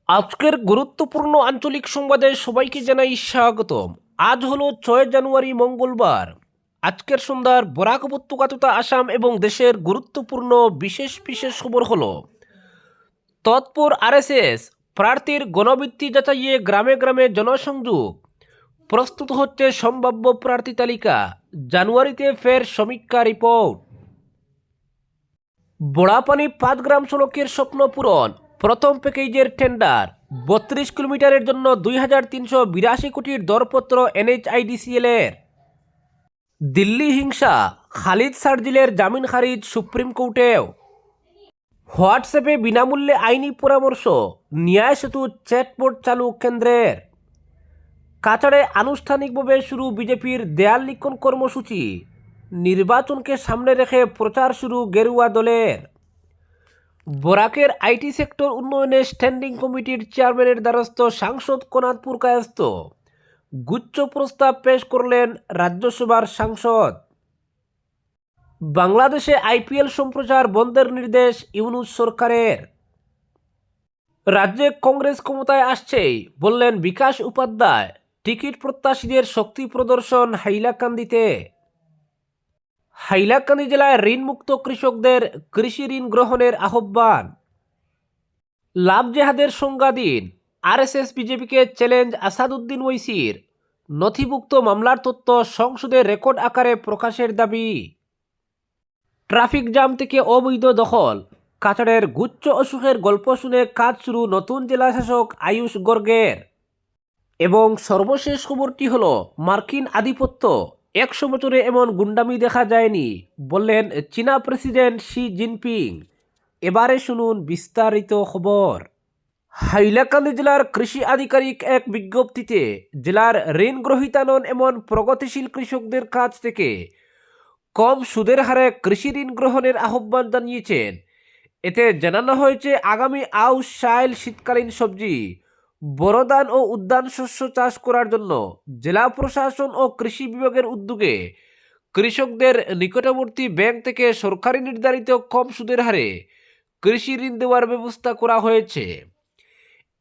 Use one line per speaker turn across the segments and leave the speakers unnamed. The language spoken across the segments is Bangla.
আজকের গুরুত্বপূর্ণ আঞ্চলিক সংবাদে সবাইকে জানাই স্বাগতম। আজ হলো 6 জানুয়ারি মঙ্গলবার। আজকের সন্ধ্যার বরাক উপত্যকা তথা আসাম এবং দেশের গুরুত্বপূর্ণ বিশেষ বিশেষ খবর হলো: তৎপর আরএসএস, প্রার্থীর গণভিত্তি যাচাইয়ে গ্রামে গ্রামে জনসংযোগ, প্রস্তুত হচ্ছে সম্ভাব্য প্রার্থী তালিকা, জানুয়ারিতে ফের সমীক্ষা রিপোর্ট। বোড়াপানি পাঁচগ্রাম সড়কের স্বপ্ন পূরণ, প্রথম প্যাকেজের টেন্ডার, 32 কিলোমিটারের জন্য 2382 কোটির দরপত্র NHIDCL এর। দিল্লি হিংসা, খালিদ সার্জিলের জামিন খারিজ সুপ্রিম কোর্টেও। হোয়াটসঅ্যাপে বিনামূল্যে আইনি পরামর্শ, ন্যায় সেতু চ্যাটবোর্ড চালু কেন্দ্রের। কাছাড়ে আনুষ্ঠানিকভাবে শুরু বিজেপির দেয়াল লিখন কর্মসূচি, নির্বাচনকে সামনে রেখে প্রচার শুরু গেরুয়া দলের। বরাকের আইটি সেক্টর উন্নয়নে স্ট্যান্ডিং কমিটির চেয়ারম্যানের দ্বারস্থ সাংসদ কোনাদপুর কায়স্থ, গুচ্ছ প্রস্তাব পেশ করলেন রাজ্যসভার সাংসদ। বাংলাদেশে IPL সম্প্রচার বন্ধের নির্দেশ ইউনূস সরকারের। রাজ্যে কংগ্রেস ক্ষমতায় আসছেই, বললেন বিকাশ উপাধ্যায়। টিকিট প্রত্যাশীদের শক্তি প্রদর্শন হাইলাকান্দিতে। হাইলাকান্দি জেলায় ঋণমুক্ত কৃষকদের কৃষি ঋণ গ্রহণের আহ্বান। লাভ জেহাদের সংজ্ঞা দিন, RSS বিজেপিকে চ্যালেঞ্জ আসাদুদ্দিন ওয়াইসির। নথিভুক্ত মামলার তথ্য সংসদে রেকর্ড আকারে প্রকাশের দাবি। ট্রাফিক জ্যাম থেকে অবৈধ দখল, কাছাড়ের গুচ্ছ অসুখের গল্প শুনে কাজ শুরু নতুন জেলা শাসক আয়ুষ গর্গের। এবং সর্বশেষ খবরটি হলো, মার্কিন আধিপত্য, 100 বছরে এমন গুন্ডামি দেখা যায়নি, বললেন চীনা প্রেসিডেন্ট শি জিনপিং। এবারে শুনুন বিস্তারিত খবর। হাইলাকান্দি জেলার কৃষি আধিকারিক এক বিজ্ঞপ্তিতে জেলার ঋণ গ্রহীতা নন এমন প্রগতিশীল কৃষকদের কাছ থেকে কম সুদের হারে কৃষি ঋণ গ্রহণের আহ্বান জানিয়েছেন। এতে জানানো হয়েছে, আগামী আউশ শাইল শীতকালীন সবজি, বরদান ও উদ্যান শস্য চাষ করার জন্য জেলা প্রশাসন ও কৃষি বিভাগের উদ্যোগে কৃষকদের নিকটবর্তী ব্যাংক থেকে সরকারি নির্ধারিত কম সুদের হারে কৃষি ঋণ দেওয়ার ব্যবস্থা করা হয়েছে।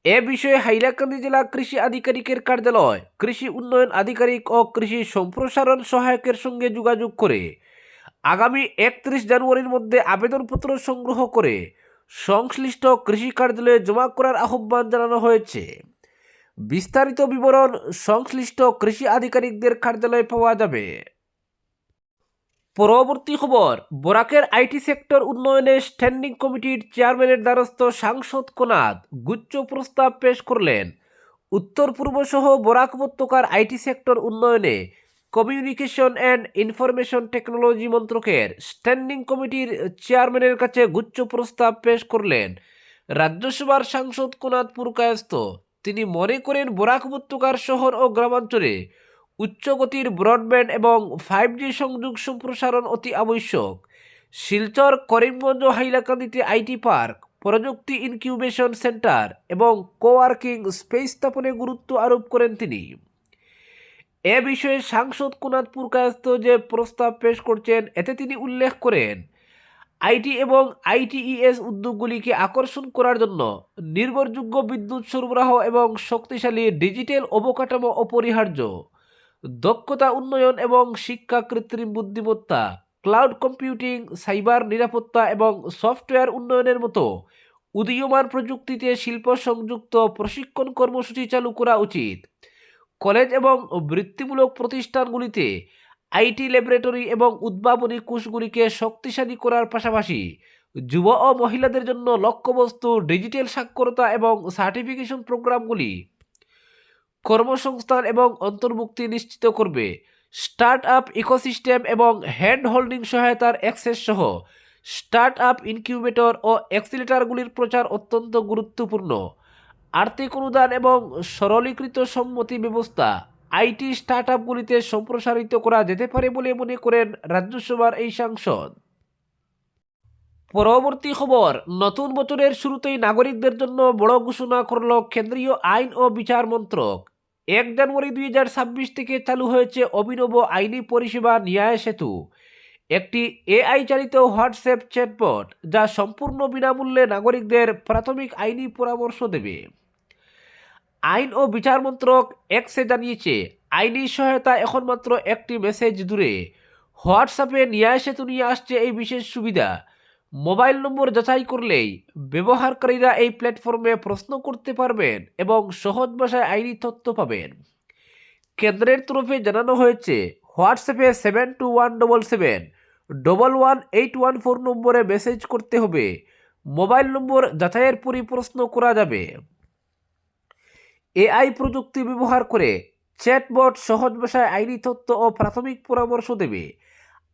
এ বিষয়ে হাইলাকান্দি জেলা কৃষি আধিকারিকের কার্যালয়, কৃষি উন্নয়ন আধিকারিক ও কৃষি সম্প্রসারণ সহায়কের সঙ্গে যোগাযোগ করে আগামী 31 জানুয়ারির মধ্যে আবেদনপত্র সংগ্রহ করে সংশ্লিষ্ট কৃষি কার্যালয়ে জমা করার আহ্বান জানানো হয়েছে। বিস্তারিত বিবরণ সংশ্লিষ্ট কৃষি আধিকারিকদের কার্যালয়ে পাওয়া যাবে। পরবর্তী খবর, বরাকের আইটি সেক্টর উন্নয়নে স্ট্যান্ডিং কমিটির চেয়ারম্যানের দ্বারস্থ সাংসদ কোনাদ গুচ্ছ প্রস্তাব পেশ করলেন। উত্তর পূর্ব সহ বরাক উপত্যকার আইটি সেক্টর উন্নয়নে কমিউনিকেশন অ্যান্ড ইনফরমেশন টেকনোলজি মন্ত্রকের স্ট্যান্ডিং কমিটির চেয়ারম্যানের কাছে গুচ্ছ প্রস্তাব পেশ করলেন রাজ্যসভার সাংসদ কোনাদপুর কায়স্থ। তিনি মনে করেন, বরাক উপত্যকার শহর ও গ্রামাঞ্চলে উচ্চগতির ব্রডব্যান্ড এবং 5G সংযোগ সম্প্রসারণ অতি আবশ্যক। শিলচর, করিমগঞ্জ ও হাইলাকান্দিতে আইটি পার্ক, প্রযুক্তি ইনকিউবেশন সেন্টার এবং কোওয়ার্কিং স্পেস স্থাপনে গুরুত্ব আরোপ করেন তিনি। এ বিষয়ে সাংসদ কোনাদপুর কায়স্থ যে প্রস্তাব পেশ করছেন, এতে তিনি উল্লেখ করেন, আইটি এবং ITES উদ্যোগগুলিকে আকর্ষণ করার জন্য নির্ভরযোগ্য বিদ্যুৎ সরবরাহ এবং শক্তিশালী ডিজিটাল অবকাঠামো অপরিহার্য। দক্ষতা উন্নয়ন এবং শিক্ষা, কৃত্রিম বুদ্ধিমত্তা, ক্লাউড কম্পিউটিং, সাইবার নিরাপত্তা এবং সফটওয়্যার উন্নয়নের মতো উদীয়মান প্রযুক্তিতে শিল্প সংযুক্ত প্রশিক্ষণ কর্মসূচি চালু করা উচিত। কলেজ এবং বৃত্তিমূলক প্রতিষ্ঠানগুলিতে আইটি ল্যাবরেটরি এবং উদ্ভাবনী কোষগুলিকে শক্তিশালী করার পাশাপাশি যুব ও মহিলাদের জন্য লক্ষ্যবস্তু, ডিজিটাল সাক্ষরতা এবং সার্টিফিকেশন প্রোগ্রামগুলি কর্মসংস্থান এবং অন্তর্ভুক্তি নিশ্চিত করবে। স্টার্ট আপ ইকোসিস্টেম এবং হ্যান্ড হোল্ডিং সহায়তার অ্যাক্সেস সহ স্টার্ট আপ ইনকিউবেটর ও অ্যাক্সিলেটারগুলির প্রচার অত্যন্ত গুরুত্বপূর্ণ। আর্থিক অনুদান এবং সরলীকৃত সম্মতি ব্যবস্থা আইটি স্টার্ট আপগুলিতে সম্প্রসারিত করা যেতে পারে বলে মনে করেন রাজ্যসভার এই সাংসদ। পরবর্তী খবর, নতুন বছরের শুরুতেই নাগরিকদের জন্য বড় ঘোষণা করল কেন্দ্রীয় আইন ও বিচার মন্ত্রক। 1 জানুয়ারি 2026 থেকে চালু হয়েছে অভিনব আইনি পরিষেবা ন্যায় সেতু, একটি AI চালিত হোয়াটসঅ্যাপ চ্যাটবট যা সম্পূর্ণ বিনামূল্যে নাগরিকদের প্রাথমিক আইনি পরামর্শ দেবে। আইন ও বিচার মন্ত্রক এক্সে জানিয়েছে, আইনি সহায়তা এখন মাত্র একটি মেসেজ দূরে। হোয়াটসঅ্যাপে ন্যায় সেতু নিয়ে আসছে এই বিশেষ সুবিধা। মোবাইল নম্বর যাচাই করলেই ব্যবহারকারীরা এই প্ল্যাটফর্মে প্রশ্ন করতে পারবেন এবং সহজ ভাষায় আইনি তথ্য পাবেন। কেন্দ্রের তরফে জানানো হয়েছে, হোয়াটসঅ্যাপে 7217711814 নম্বরে মেসেজ করতে হবে। মোবাইল নম্বর যাচাইয়ের পরই প্রশ্ন করা যাবে। এআই প্রযুক্তি ব্যবহার করে চ্যাটবট সহজ ভাষায় আইনি তথ্য ও প্রাথমিক পরামর্শ দেবে।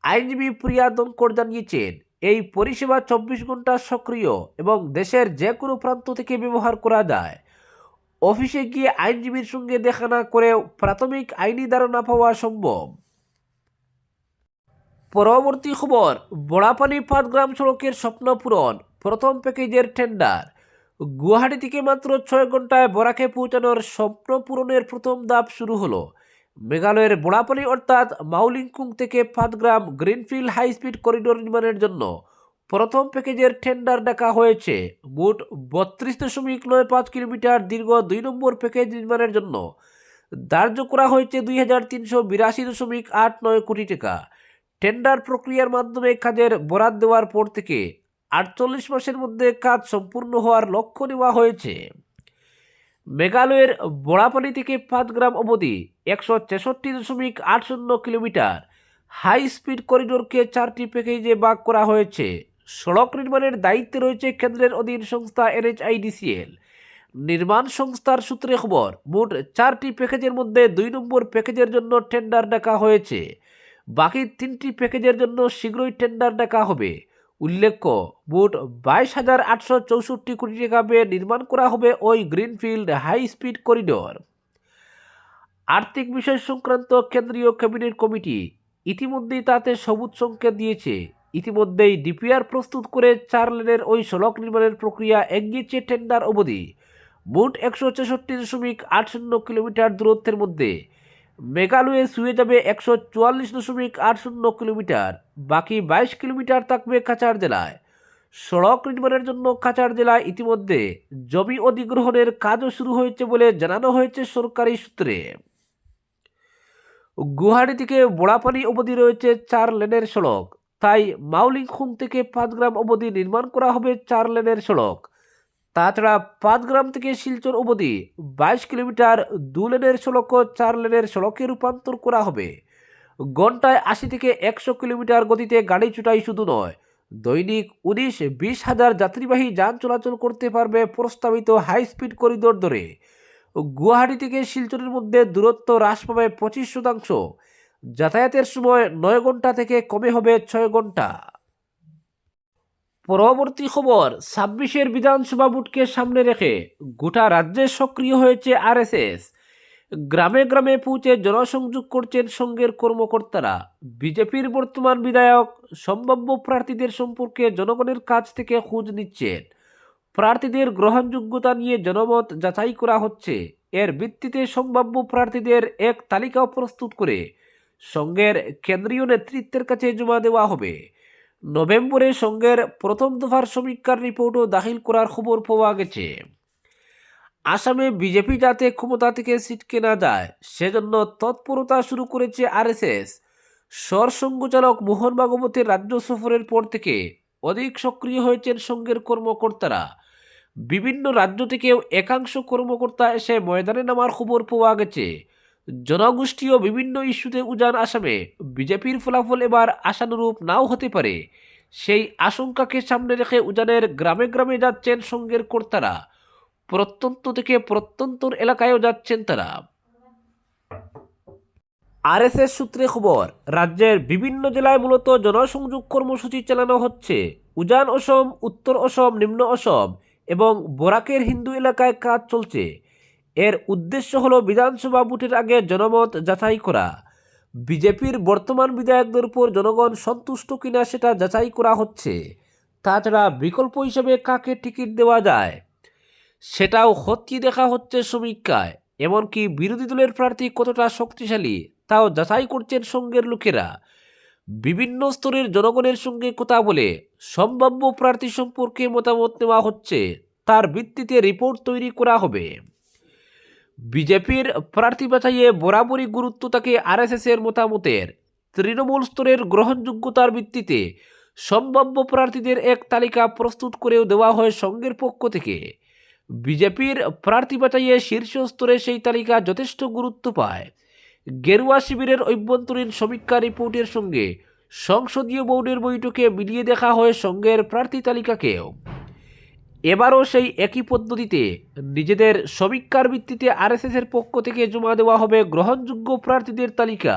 আইনজীবী প্রিয়া দনকর জানিয়েছেন, এই পরিষেবা 24 ঘন্টা সক্রিয় এবং দেশের যে কোনো প্রান্ত থেকে ব্যবহার করা যায়। অফিসে গিয়ে আইনজীবীর সঙ্গে দেখা না করেও প্রাথমিক আইনি ধারণা পাওয়া সম্ভব। পরবর্তী খবর, বড়াপানি পাটগ্রাম সড়কের স্বপ্ন পূরণ, প্রথম প্যাকেজের টেন্ডার। গুয়াহাটি থেকে মাত্র 6 ঘন্টায় বরাকে পৌঁছানোর স্বপ্ন পূরণের প্রথম ধাপ শুরু হলো। মেঘালয়ের বড়াপানি অর্থাৎ মাউলিংকুং থেকে Patgram greenfield high speed corridor নির্মাণের জন্য প্রথম প্যাকেজের টেন্ডার ডাকা হয়েছে। মোট 32.95 কিলোমিটার দীর্ঘ 2 নম্বর প্যাকেজ নির্মাণের জন্য ধার্য করা হয়েছে 2382.89 কোটি টাকা। টেন্ডার প্রক্রিয়ার মাধ্যমে কাজের বরাত দেওয়ার পর থেকে 48 মাসের মধ্যে কাজ সম্পূর্ণ হওয়ার লক্ষ্য নেওয়া হয়েছে। মেঘালয়ের বড়াপানি থেকে পাটগ্রাম অবধি 163.80 কিলোমিটার হাই স্পিড করিডোরকে 4টি প্যাকেজে ভাগ করা হয়েছে। সড়ক নির্মাণের দায়িত্বে রয়েছে কেন্দ্রের অধীন সংস্থা NHIDCL। নির্মাণ সংস্থার সূত্রে খবর, মোট 4টি প্যাকেজের মধ্যে 2 নম্বর প্যাকেজের জন্য টেন্ডার ডাকা হয়েছে। বাকি 3টি প্যাকেজের জন্য শীঘ্রই টেন্ডার ডাকা হবে। উল্লেখ্য, মোট 22,864 কোটি টাকা ব্যয়ে নির্মাণ করা হবে ওই গ্রিনফিল্ড হাই স্পিড করিডোর। আর্থিক বিষয় সংক্রান্ত কেন্দ্রীয় ক্যাবিনেট কমিটি ইতিমধ্যেই তাতে সবুজ সংকেত দিয়েছে। ইতিমধ্যেই ডিপিআর প্রস্তুত করে 4 লেনের ওই সড়ক নির্মাণের প্রক্রিয়া এগিয়েছে টেন্ডার অবধি। মোট 166.80 কিলোমিটার দূরত্বের মধ্যে মেঘালয়ে শুয়ে যাবে 144.80 কিলোমিটার। বাকি 22 কিলোমিটার থাকবে কাছাড় জেলায়। সড়ক নির্মাণের জন্য কাছাড় জেলায় ইতিমধ্যে জমি অধিগ্রহণের কাজও শুরু হয়েছে বলে জানানো হয়েছে সরকারি সূত্রে। গুয়াহাটি থেকে বড়াপানি অবধি রয়েছে 4 লেনের সড়ক, তাই মাউলিংখুং থেকে পাটগ্রাম অবধি নির্মাণ করা হবে 4 লেনের সড়ক। তাছাড়া পাটগ্রাম থেকে শিলচর অবধি 22 কিলোমিটার 2 লেনের সড়কও 4 লেনের সড়কে রূপান্তর করা হবে। ঘন্টায় 80 থেকে 100 কিলোমিটার গতিতে গাড়ি ছুটাই শুধু নয়, দৈনিক 19-20 হাজার যাত্রীবাহী যান চলাচল করতে পারবে প্রস্তাবিত হাই স্পিড করিডোর ধরে। গুয়াহাটি থেকে শিলচরের মধ্যে দূরত্ব হ্রাস পাবে 25%। যাতায়াতের সময় 9 ঘন্টা থেকে কমে হবে 6 ঘন্টা। পরবর্তী খবর, 26-এর বিধানসভা ভোটকে সামনে রেখে গোটা রাজ্যে সক্রিয় হয়েছে RSS। গ্রামে গ্রামে পৌঁছে জনসংযোগ করছেন সংঘের কর্মকর্তারা। বিজেপির বর্তমান বিধায়ক সম্ভাব্য প্রার্থীদের সম্পর্কে জনগণের কাছ থেকে খোঁজ নিচ্ছেন। প্রার্থীদের গ্রহণযোগ্যতা নিয়ে জনমত যাচাই করা হচ্ছে। এর ভিত্তিতে সম্ভাব্য প্রার্থীদের এক তালিকা প্রস্তুত করে সংঘের কেন্দ্রীয় নেতৃত্বের কাছে জমা দেওয়া হবে। নভেম্বরে সংঘের প্রথম দফার সমীক্ষার রিপোর্টও দাখিল করার খবর পাওয়া গেছে। আসামে বিজেপি যাতে ক্ষমতা থেকে ছিটকে না যায় সেজন্য তৎপরতা শুরু করেছে RSS। সরসংঘচালক মোহন ভাগবতের রাজ্য সফরের পর থেকে অধিক সক্রিয় হয়েছেন সংঘের কর্মকর্তারা। বিভিন্ন রাজ্য থেকেও একাংশ কর্মকর্তা এসে ময়দানে নামার খবর পাওয়া গেছে। জনগোষ্ঠী ও বিভিন্ন ইস্যুতে উজান আসামে বিজেপির ফলাফল এবার আশানুরূপ নাও হতে পারে। সেই আশঙ্কাকে সামনে রেখে উজানের গ্রামে গ্রামে যাচ্ছেন সংঘের কর্তারা। প্রত্যন্ত থেকে প্রত্যন্তর এলাকায়ও যাচ্ছেন তারা। RSS সূত্রে খবর, রাজ্যের বিভিন্ন জেলায় মূলত জনসংযোগ কর্মসূচি চালানো হচ্ছে। উজান অসম, উত্তর অসম, নিম্ন অসম এবং বরাকের হিন্দু এলাকায় কাজ চলছে। এর উদ্দেশ্য হলো বিধানসভা ভোটের আগে জনমত যাচাই করা। বিজেপির বর্তমান বিধায়কদের উপর জনগণ সন্তুষ্ট কিনা সেটা যাচাই করা হচ্ছে। তাছাড়া বিকল্প হিসেবে কাকে টিকিট দেওয়া যায় সেটাও খতিয়ে দেখা হচ্ছে সমীক্ষায়। এমনকি বিরোধী দলের প্রার্থী কতটা শক্তিশালী তাও যাচাই করছেন সংঘের লোকেরা। বিভিন্ন স্তরের জনগণের সঙ্গে কথা বলে সম্ভাব্য প্রার্থী সম্পর্কে মতামত নেওয়া হচ্ছে। তার ভিত্তিতে রিপোর্ট তৈরি করা হবে। বিজেপির প্রার্থী বাছাইয়ে বরাবরই গুরুত্ব থাকে আরএসএসের মতামতের। তৃণমূল স্তরের গ্রহণযোগ্যতার ভিত্তিতে সম্ভাব্য প্রার্থীদের এক তালিকা প্রস্তুত করেও দেওয়া হয় সংঘের পক্ষ থেকে। বিজেপির প্রার্থী বাছাইয়ে শীর্ষ স্তরে সেই তালিকা যথেষ্ট গুরুত্ব পায়। গেরুয়া শিবিরের অভ্যন্তরীণ সমীক্ষা রিপোর্টের সঙ্গে সংসদীয় বোর্ডের বৈঠকে মিলিয়ে দেখা হয় সংঘের প্রার্থী তালিকাকেও। এবারও সেই একই পদ্ধতিতে নিজেদের সমীক্ষার ভিত্তিতে আরএসএসের পক্ষ থেকে জমা দেওয়া হবে গ্রহণযোগ্য প্রার্থীদের তালিকা।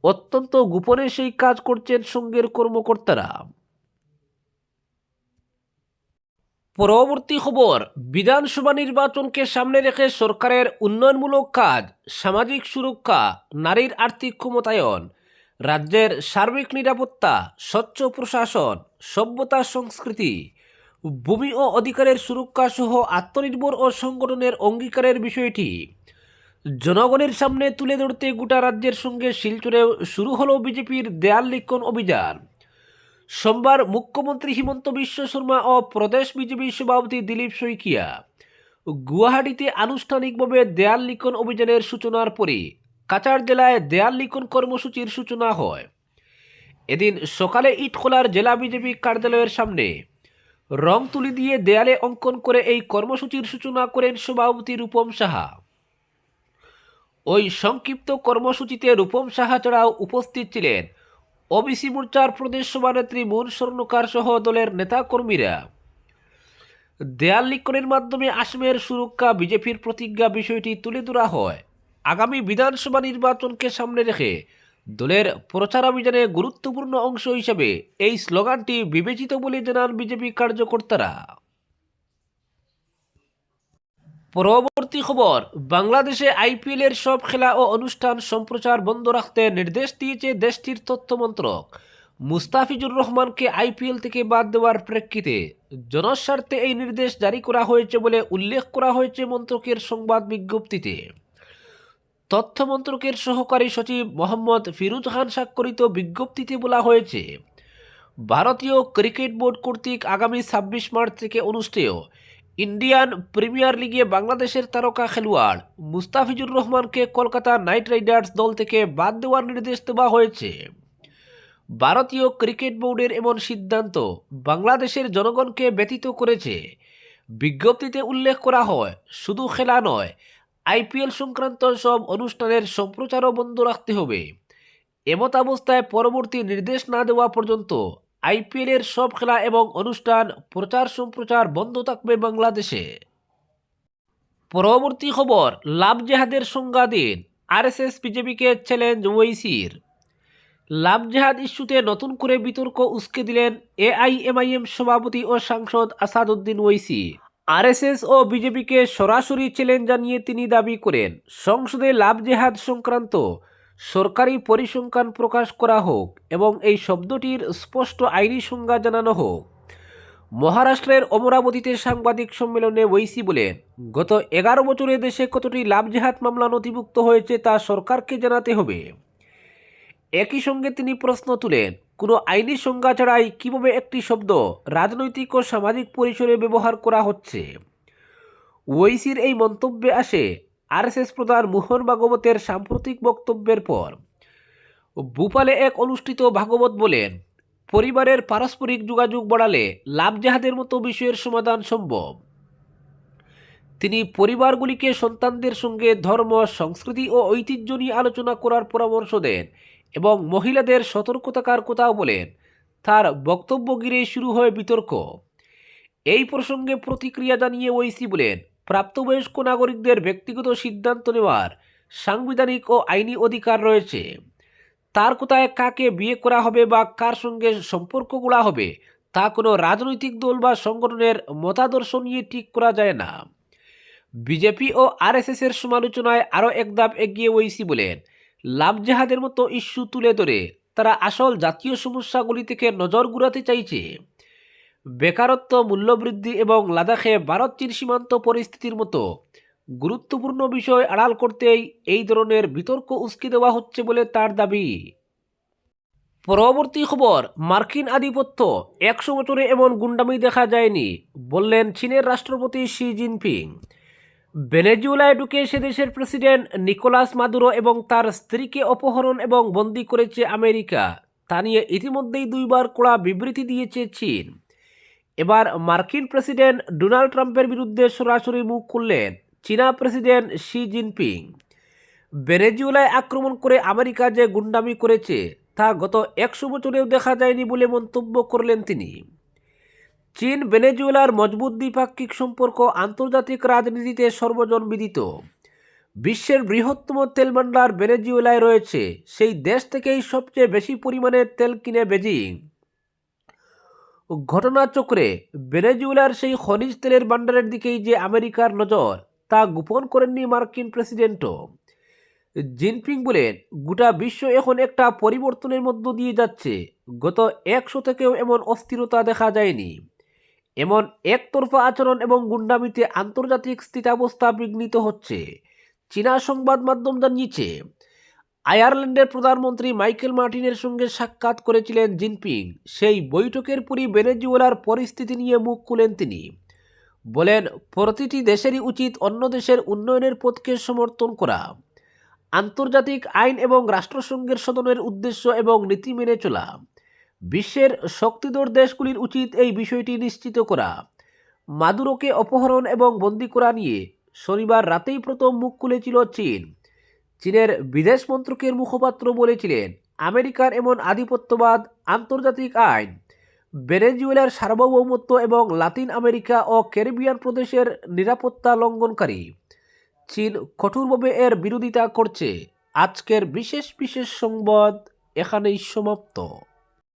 অত্যন্ত গোপনে সেই কাজ করছেন সংঘের কর্মকর্তারা। পরবর্তী খবর, বিধানসভা নির্বাচনকে সামনে রেখে সরকারের উন্নয়নমূলক কাজ, সামাজিক সুরক্ষা, নারীর আর্থিক ক্ষমতায়ন, রাজ্যের সার্বিক নিরাপত্তা, স্বচ্ছ প্রশাসন, সভ্যতা সংস্কৃতি, ভূমি ও অধিকারের সুরক্ষা সহ আত্মনির্ভর ও সংগঠনের অঙ্গীকারের বিষয়টি জনগণের সামনে তুলে ধরতে গোটা রাজ্যের সঙ্গে শিলচরে শুরু হলো বিজেপির দেয়াল লিখন অভিযান। সোমবার মুখ্যমন্ত্রী হিমন্ত বিশ্ব শর্মা ও প্রদেশ বিজেপি সভাপতি দিলীপ শইকিয়া গুয়াহাটিতে আনুষ্ঠানিকভাবে দেয়াল লিখন অভিযানের সূচনার পরে কাছাড় জেলায় দেয়াল লিখন কর্মসূচির সূচনা হয়। এদিন সকালে ইটখোলার জেলা বিজেপি কার্যালয়ের সামনে রং তুলি দিয়ে দেয়ালে অঙ্কন করে এই কর্মসূচির সূচনা করেন সভাপতি রূপম সাহা। ওই সংক্ষিপ্ত কর্মসূচিতে রূপম সাহা ছাড়াও উপস্থিত ছিলেন ওবিসি মোর্চার প্রদেশ সভানেত্রী মুন স্বর্ণকার সহ দলের নেতাকর্মীরা। দেয়াল লিখনের মাধ্যমে আসামের সুরক্ষা, বিজেপির প্রতিজ্ঞা বিষয়টি তুলে ধরা হয়। আগামী বিধানসভা নির্বাচনকে সামনে রেখে দলের প্রচারাভিযানে গুরুত্বপূর্ণ অংশ হিসেবে এই স্লোগানটি বিবেচিত বলে জানান বিজেপি কার্যকর্তারা। পরবর্তী খবর, বাংলাদেশে আইপিএলের সব খেলা ও অনুষ্ঠান সম্প্রচার বন্ধ রাখতে নির্দেশ দিয়েছে দেশটির তথ্য মন্ত্রক। মুস্তাফিজুর রহমানকে আইপিএল থেকে বাদ দেওয়ার প্রেক্ষিতে জনস্বার্থে এই নির্দেশ জারি করা হয়েছে বলে উল্লেখ করা হয়েছে মন্ত্রকের সংবাদ বিজ্ঞপ্তিতে। তথ্য মন্ত্রকের সহকারী সচিব মোহাম্মদ ফিরোজ খান স্বাক্ষরিত বিজ্ঞপ্তিতে বলা হয়েছে, ভারতীয় ক্রিকেট বোর্ড কর্তৃক আগামী 26 মার্চ থেকে অনুষ্ঠেয় ইন্ডিয়ান প্রিমিয়ার লিগে বাংলাদেশের তারকা খেলোয়াড় মুস্তাফিজুর রহমানকে কলকাতা নাইট রাইডার্স দল থেকে বাদ দেওয়ার নির্দেশ দেওয়া হয়েছে। ভারতীয় ক্রিকেট বোর্ডের এমন সিদ্ধান্ত বাংলাদেশের জনগণকে ব্যথিত করেছে। বিজ্ঞপ্তিতে উল্লেখ করা হয়, শুধু খেলা নয়, আইপিএল সংক্রান্ত সব অনুষ্ঠানের সম্প্রচারও বন্ধ রাখতে হবে। এমতাবস্থায় পরবর্তী নির্দেশ না দেওয়া পর্যন্ত আইপিএলের সব খেলা এবং অনুষ্ঠান প্রচার সম্প্রচার বন্ধ থাকবে বাংলাদেশে। পরবর্তী খবর, লাভ জেহাদের সংজ্ঞা দিন, আরএসএস বিজেপিকে চ্যালেঞ্জ ওয়াইসির। লাভ জেহাদ ইস্যুতে নতুন করে বিতর্ক উস্কে দিলেন এআইএমআইএম সভাপতি ও সাংসদ আসাদুদ্দিন ওয়াইসি। আরএসএস ও বিজেপিকে সরাসরি চ্যালেঞ্জ জানিয়ে তিনি দাবি করেন, সংসদে লাভ জেহাদ সংক্রান্ত সরকারি পরিসংখ্যান প্রকাশ করা হোক এবং এই শব্দটির স্পষ্ট আইনি সংজ্ঞা জানানো হোক। মহারাষ্ট্রের অমরাবতীতে সাংবাদিক সম্মেলনে ওয়াইসি বলেন, গত 11 বছরে দেশে কতটি লাভ জেহাদ মামলা নথিভুক্ত হয়েছে তা সরকারকে জানাতে হবে। একই সঙ্গে তিনি প্রশ্ন তুলেন, কোনো আইনি সংজ্ঞা ছাড়াই কীভাবে একটি শব্দ রাজনৈতিক ও সামাজিক পরিসরে ব্যবহার করা হচ্ছে। ওয়াইসির এই মন্তব্যে আসে আরএসএস প্রধান মোহন ভাগবতের সাম্প্রতিক বক্তব্যের পর। ভোপালে এক অনুষ্ঠিত ভাগবত বলেন, পরিবারের পারস্পরিক যোগাযোগ বাড়ালে লাভ জেহাদের মতো বিষয়ের সমাধান সম্ভব। তিনি পরিবারগুলিকে সন্তানদের সঙ্গে ধর্ম, সংস্কৃতি ও ঐতিহ্য নিয়ে আলোচনা করার পরামর্শ দেন এবং মহিলাদের সতর্ক থাকার কথাও বলেন। তার বক্তব্য ঘিরে শুরু হয় বিতর্ক। এই প্রসঙ্গে প্রতিক্রিয়া জানিয়ে ওয়াইসি বলেন, প্রাপ্তবয়স্ক নাগরিকদের ব্যক্তিগত সিদ্ধান্ত নেওয়ার সাংবিধানিক ও আইনি অধিকার রয়েছে। তার কথায় কাকে বিয়ে করা হবে বা কার সঙ্গে সম্পর্ক গড়া হবে তা কোনো রাজনৈতিক দল বা সংগঠনের মতাদর্শ নিয়ে ঠিক করা যায় না। বিজেপি ও আরএসএসের সমালোচনায় আরও এক ধাপ এগিয়ে ওয়াইসি বলেন, লাভ জেহাদের মতো ইস্যু তুলে ধরে তারা আসল জাতীয় সমস্যাগুলি থেকে নজর ঘুরাতে চাইছে। বেকারত্ব, মূল্যবৃদ্ধি এবং লাদাখে ভারত চীন সীমান্ত পরিস্থিতির মতো গুরুত্বপূর্ণ বিষয় আড়াল করতেই এই ধরনের বিতর্ক উস্কে দেওয়া হচ্ছে বলে তার দাবি। পরবর্তী খবর, মার্কিন আধিপত্য 100 বছরে এমন গুন্ডামি দেখা যায়নি, বললেন চীনের রাষ্ট্রপতি শি জিনপিং। ভেনেজুয়েলায় ঢুকে সে দেশের প্রেসিডেন্ট নিকোলাস মাদুরো এবং তার স্ত্রীকে অপহরণ এবং বন্দী করেছে আমেরিকা, তা নিয়ে ইতিমধ্যেই দুইবার কড়া বিবৃতি দিয়েছে চীন। এবার মার্কিন প্রেসিডেন্ট ডোনাল্ড ট্রাম্পের বিরুদ্ধে সরাসরি মুখ খুললেন চীনা প্রেসিডেন্ট শি জিনপিং। ভেনেজুয়েলায় আক্রমণ করে আমেরিকা যে গুন্ডামি করেছে তা গত 100 বছরেও দেখা যায়নি বলে মন্তব্য করলেন তিনি। চীন ভেনেজুয়েলার মজবুত দ্বিপাক্ষিক সম্পর্ক আন্তর্জাতিক রাজনীতিতে সর্বজনবিদিত। বিশ্বের বৃহত্তম তেল ভান্ডার ভেনেজুয়েলায় রয়েছে, সেই দেশ থেকেই সবচেয়ে বেশি পরিমাণে তেল কিনে বেজিং। ঘটনাচক্রে ভেনেজুয়েলার সেই খনিজ তেলের ভান্ডারের দিকেই যে আমেরিকার নজর, তা গোপন করেননি মার্কিন প্রেসিডেন্টও। জিনপিং বলেন, গোটা বিশ্ব এখন একটা পরিবর্তনের মধ্য দিয়ে যাচ্ছে। গত 100 থেকেও এমন অস্থিরতা দেখা যায়নি। এমন একতরফা আচরণ এবং গুন্ডামিতে আন্তর্জাতিক স্থিতাবস্থা বিঘ্নিত হচ্ছে। চীনা সংবাদ মাধ্যম জানিয়েছে, আয়ারল্যান্ডের প্রধানমন্ত্রী মাইকেল মার্টিনের সঙ্গে সাক্ষাৎ করেছিলেন জিনপিং। সেই বৈঠকের পরই ভেনেজুয়েলার পরিস্থিতি নিয়ে মুখ খুলেন তিনি। বলেন, প্রতিটি দেশেরই উচিত অন্য দেশের উন্নয়নের পথকে সমর্থন করা, আন্তর্জাতিক আইন এবং রাষ্ট্রসংঘের সদনের উদ্দেশ্য এবং নীতি মেনে চলা। বিশ্বের শক্তিধর দেশগুলির উচিত এই বিষয়টি নিশ্চিত করা। মাদুরোকে অপহরণ এবং বন্দী করা নিয়ে শনিবার রাতেই প্রথম মুখ খুলেছিল চীন। চীনের বিদেশ মন্ত্রকের মুখপাত্র বলেছিলেন, আমেরিকার এমন আধিপত্যবাদ, আন্তর্জাতিক আইন, ভেনেজুয়েলার সার্বভৌমত্ব এবং লাতিন আমেরিকা ও ক্যারিবিয়ান প্রদেশের নিরাপত্তা লঙ্ঘনকারী। চীন কঠোরভাবে এর বিরোধিতা করছে। আজকের বিশেষ সংবাদ এখানেই সমাপ্ত।